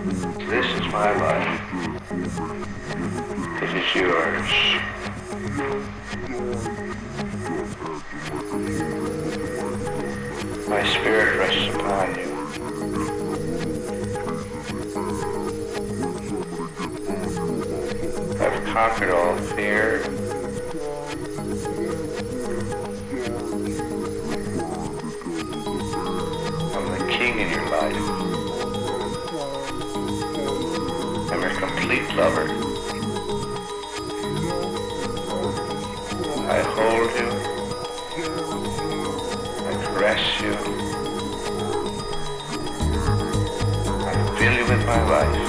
This is my life. It is yours. My spirit rests upon you. I've conquered all fear. I'm the king in your life. I'm your complete lover. I hold you. I caress you. I fill you with my life.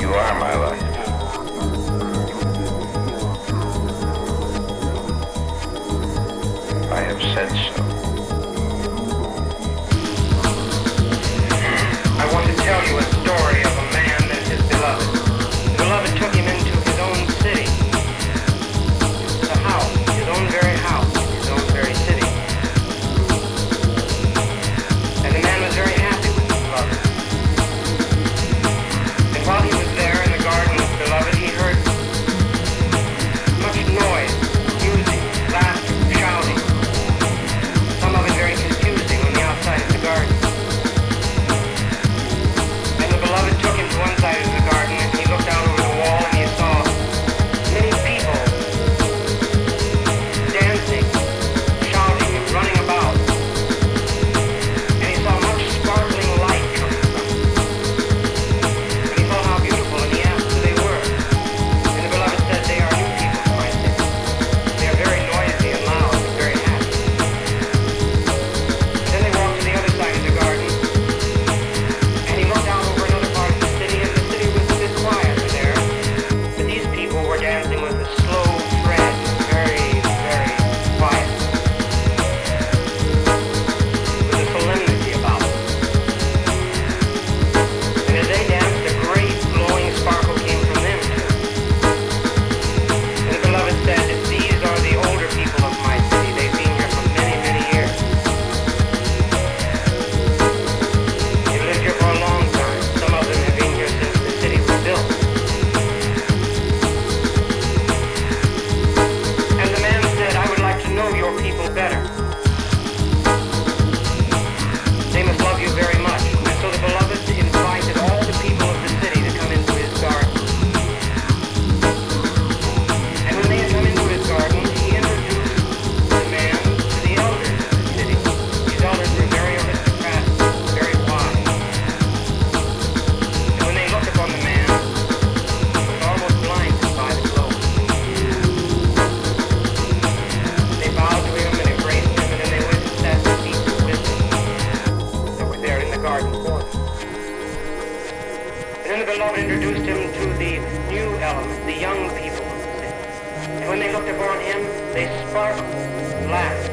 You are my life. I have said so. I want to tell you a story of a man and his beloved. The beloved took him into his own city, the house, his own very house, his own very city. And the man was very happy with his beloved. And while he was there in the garden with the beloved, he heard much noise, music, laughter, shouting. Some of it very confusing on the outside of the garden. And the beloved took him to one side of the garden, and he looked out over the wall, and he saw many people dancing, shouting, and running about. And he saw much sparkling light coming from it. And he saw how beautiful, and he asked who they were. And the beloved said, they are new people to my city. They are very noisy and loud and very happy. Then they walked to the other side of the garden, and he looked out over another part of the city, and the city was a bit quieter there. But these people were dancing with a slow tread, very, very quiet, with a solemnity about them. And as they danced, a great glowing sparkle came from them too. And the beloved said, these are the older people of my city. They've been here for many, many years. They've lived here for a long time. Some of them have been here since the city was built. And the man said, I would like to know your people better. They must love you very much. And so the beloved invited all the people of the city to come into his garden. And when they had come into his garden, he introduced the man to the elders of the city. These elders were very aristocratic, very wise. And when they looked upon the man, they were almost blinded by the glow. They bowed to him and embraced him, and then they went and sat at feet with him that were there in the garden for them. And then the beloved introduced him to the new element, the young people of the city. And when they looked upon him, they sparkled, laughed.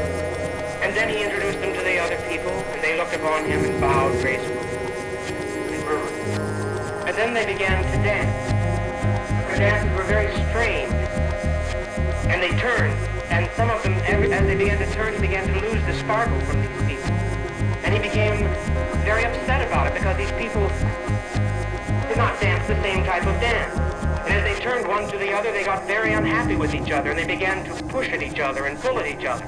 And then he introduced them to the other people, and they looked upon him and bowed gracefully and reverently. And then they began to dance. Their dances were very strange. And they turned, and some of them, as they began to turn, he began to lose the sparkle from these people. And he became very upset about it because these people did not dance the same type of dance. And as they turned one to the other, they got very unhappy with each other, and they began to push at each other and pull at each other.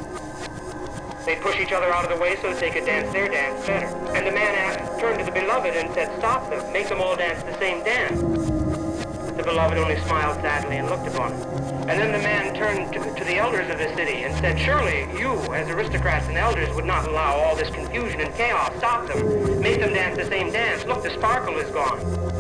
They'd push each other out of the way so that they could dance their dance better. And the man turned to the beloved and said, stop them, make them all dance the same dance. But the beloved only smiled sadly and looked upon him. And then the man turned to the elders of the city and said, surely you, as aristocrats and elders, would not allow all this confusion and chaos. Stop them, make them dance the same dance. Look, the sparkle is gone.